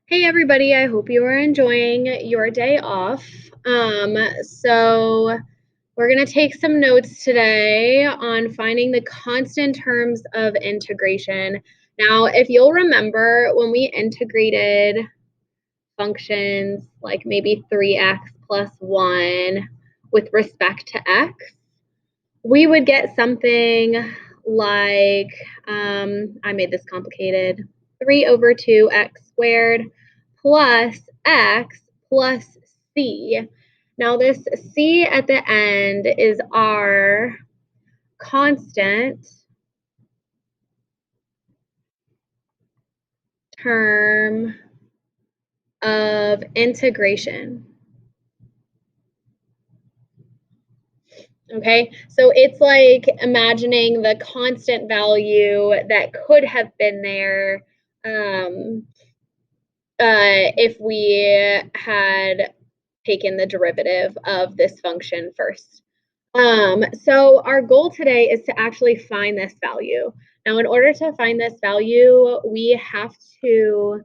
Hey everybody, I hope you are enjoying your day off. So we're going to take some notes today on finding the constant terms of integration. Now, if you'll remember when we integrated functions like maybe 3x plus 1 with respect to x, we would get something like, I made this complicated, 3 over 2x squared plus x plus c. Now this c at the end is our constant term of integration. Okay, so it's like imagining the constant value that could have been there if we had taken the derivative of this function first. So our goal today is to actually find this value. Now, in order to find this value, we have to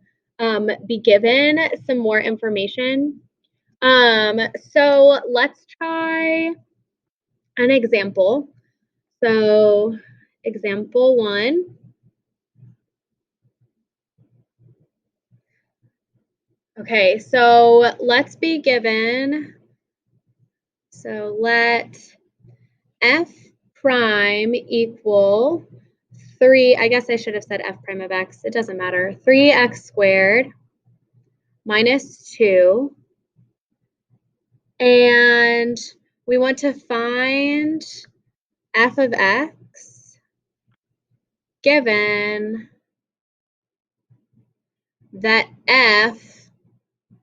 be given some more information. So let's try an example. So example 1. Okay, so let's be given, so let f prime equal 3, I guess I should have said f prime of x, it doesn't matter, 3x squared minus 2, and we want to find f of x given that f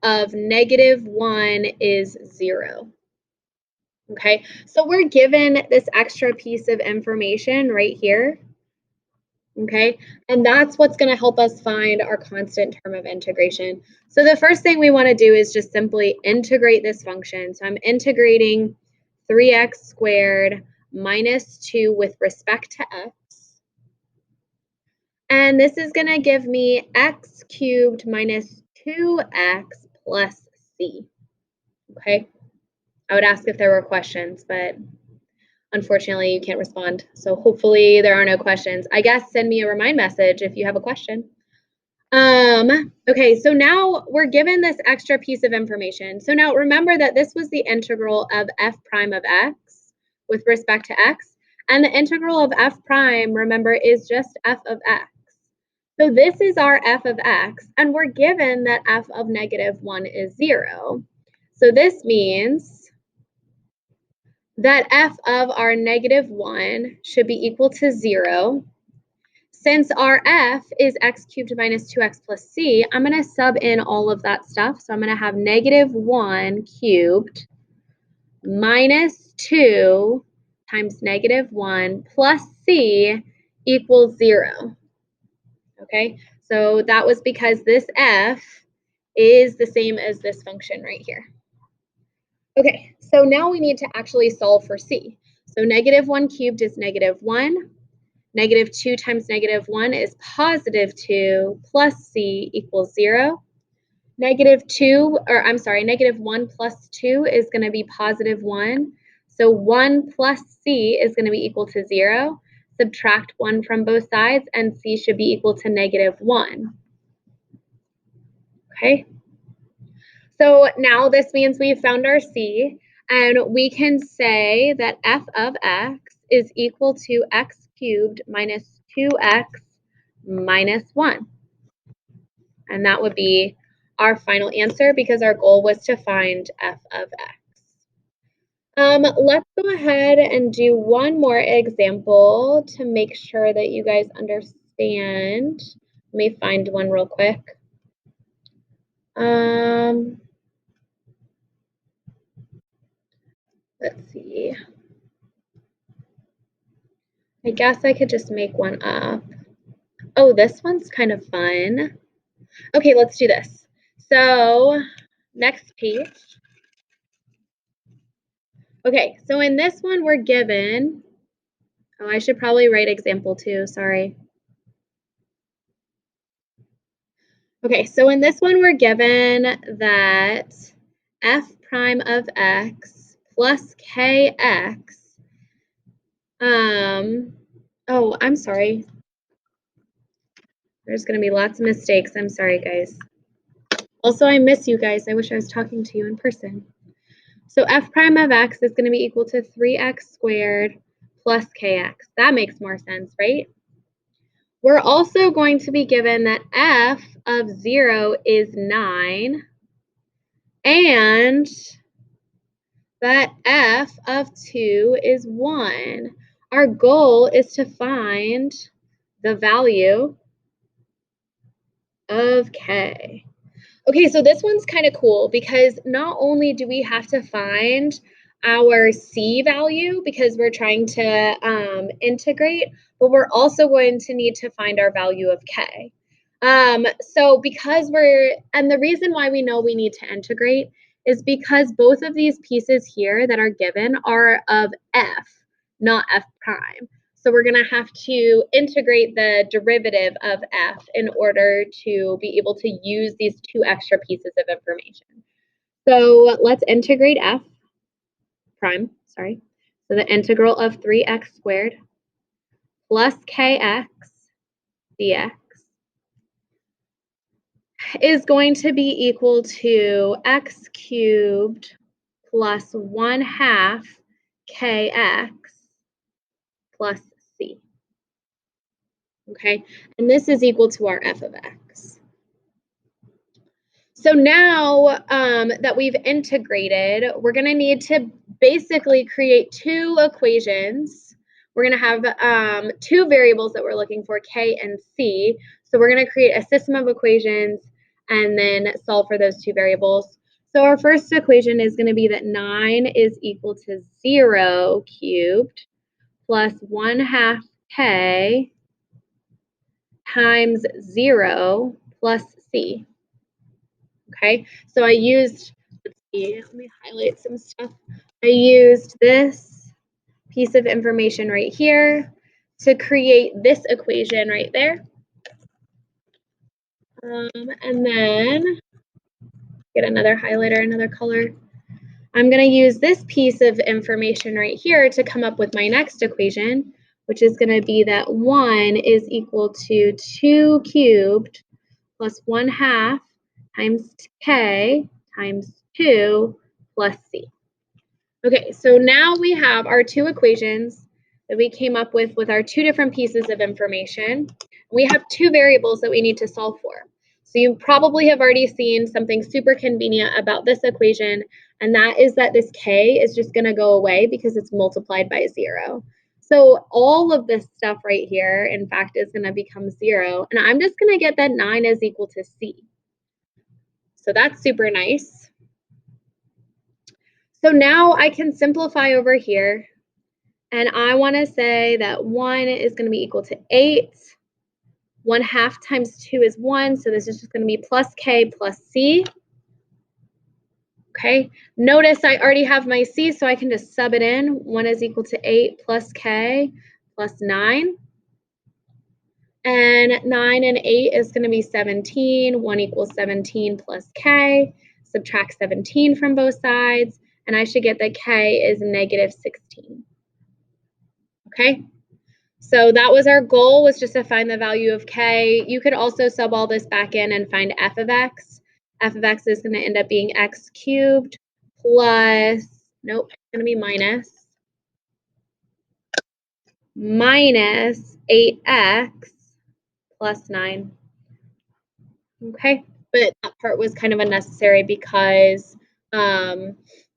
of -1 is 0. Okay, so we're given this extra piece of information right here. Okay, and that's what's going to help us find our constant term of integration. So the first thing we want to do is just simply integrate this function. So I'm integrating 3x squared minus 2 with respect to x. And this is going to give me x cubed minus 2x plus c. Okay, I would ask if there were questions, but unfortunately, you can't respond. So hopefully there are no questions. I guess send me a remind message if you have a question. Okay, so now we're given this extra piece of information. So now remember that this was the integral of f prime of x with respect to x. And the integral of f prime, remember, is just f of x. So this is our f of x, and we're given that f of -1 is 0. So this means that f of our -1 should be equal to 0. Since our f is x cubed minus 2x plus c, I'm going to sub in all of that stuff. So I'm going to have -1 cubed minus 2 times -1 plus c equals 0. Okay, so that was because this f is the same as this function right here. Okay, so now we need to actually solve for c. So -1 cubed is -1. -2 times -1 is +2 plus c equals 0. -1 plus 2 is going to be +1. So 1 plus c is going to be equal to 0. Subtract 1 from both sides, and c should be equal to -1. Okay. So now this means we've found our c, and we can say that f of x is equal to x cubed minus 2x minus 1. And that would be our final answer because our goal was to find f of x. Let's go ahead and do one more example to make sure that you guys understand. Let me find one real quick. Let's see. I guess I could just make one up. Oh, this one's kind of fun. Okay, let's do this. So, next page. Okay, so in this one we're given, oh, I should probably write example 2, sorry. Okay, so in this one, we're given that f prime of x plus kx, oh, I'm sorry. There's gonna be lots of mistakes. I'm sorry, guys. Also, I miss you guys. I wish I was talking to you in person. So f prime of x is gonna be equal to 3x squared plus kx. That makes more sense, right? We're also going to be given that f of 0 is 9, and that f of 2 is 1. Our goal is to find the value of k. Okay, so this one's kind of cool because not only do we have to find our c value because we're trying to integrate, but we're also going to need to find our value of k. So because and the reason why we know we need to integrate is because both of these pieces here that are given are of f, not f prime. So we're going to have to integrate the derivative of f in order to be able to use these two extra pieces of information. So let's integrate f prime, sorry. So the integral of 3x squared plus kx dx is going to be equal to x cubed plus 1/2 kx plus c. Okay, and this is equal to our f of x. So now that we've integrated, we're going to need to basically create two equations. We're going to have two variables that we're looking for, k and c. So we're going to create a system of equations and then solve for those two variables. So our first equation is going to be that 9 is equal to 0 cubed plus 1/2 k times 0 plus c. Okay, so I used, let's see, let me highlight some stuff. I used this piece of information right here to create this equation right there. And then get another highlighter, another color. I'm going to use this piece of information right here to come up with my next equation, which is going to be that 1 is equal to 2 cubed plus 1/2 times k times 2 plus c. Okay, so now we have our two equations that we came up with our two different pieces of information. We have two variables that we need to solve for. So you probably have already seen something super convenient about this equation, and that is that this k is just going to go away because it's multiplied by 0. So all of this stuff right here, in fact, is going to become 0, and I'm just going to get that 9 is equal to c. So that's super nice. So now I can simplify over here, and I want to say that 1 is going to be equal to 8. 1/2 times 2 is 1, so this is just going to be plus k plus c. Okay, notice I already have my c, so I can just sub it in. 1 is equal to 8 plus k plus 9. And 9 and 8 is going to be 17. 1 equals 17 plus k. Subtract 17 from both sides, and I should get that k is negative 16. Okay, so that was our goal, was just to find the value of k. You could also sub all this back in and find f of x. F of x is going to end up being x cubed plus, nope, it's going to be minus 8x plus 9. Okay, but that part was kind of unnecessary because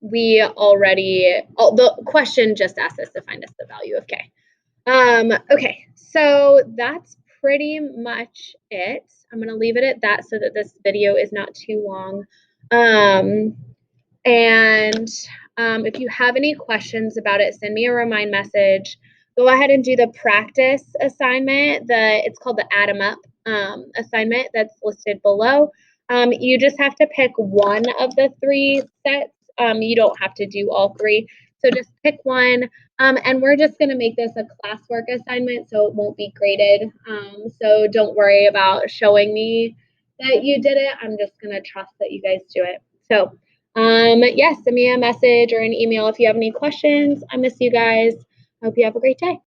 we already, the question just asked us to find us the value of k. Okay, so that's pretty much it. I'm going to leave it at that so that this video is not too long. If you have any questions about it, send me a remind message. Go ahead and do the practice assignment. It's called the Add 'em Up assignment that's listed below. You just have to pick one of the 3 sets. You don't have to do all 3. So just pick one. And we're just going to make this a classwork assignment, so it won't be graded. So don't worry about showing me that you did it. I'm just going to trust that you guys do it. So, yes, send me a message or an email if you have any questions. I miss you guys. I hope you have a great day.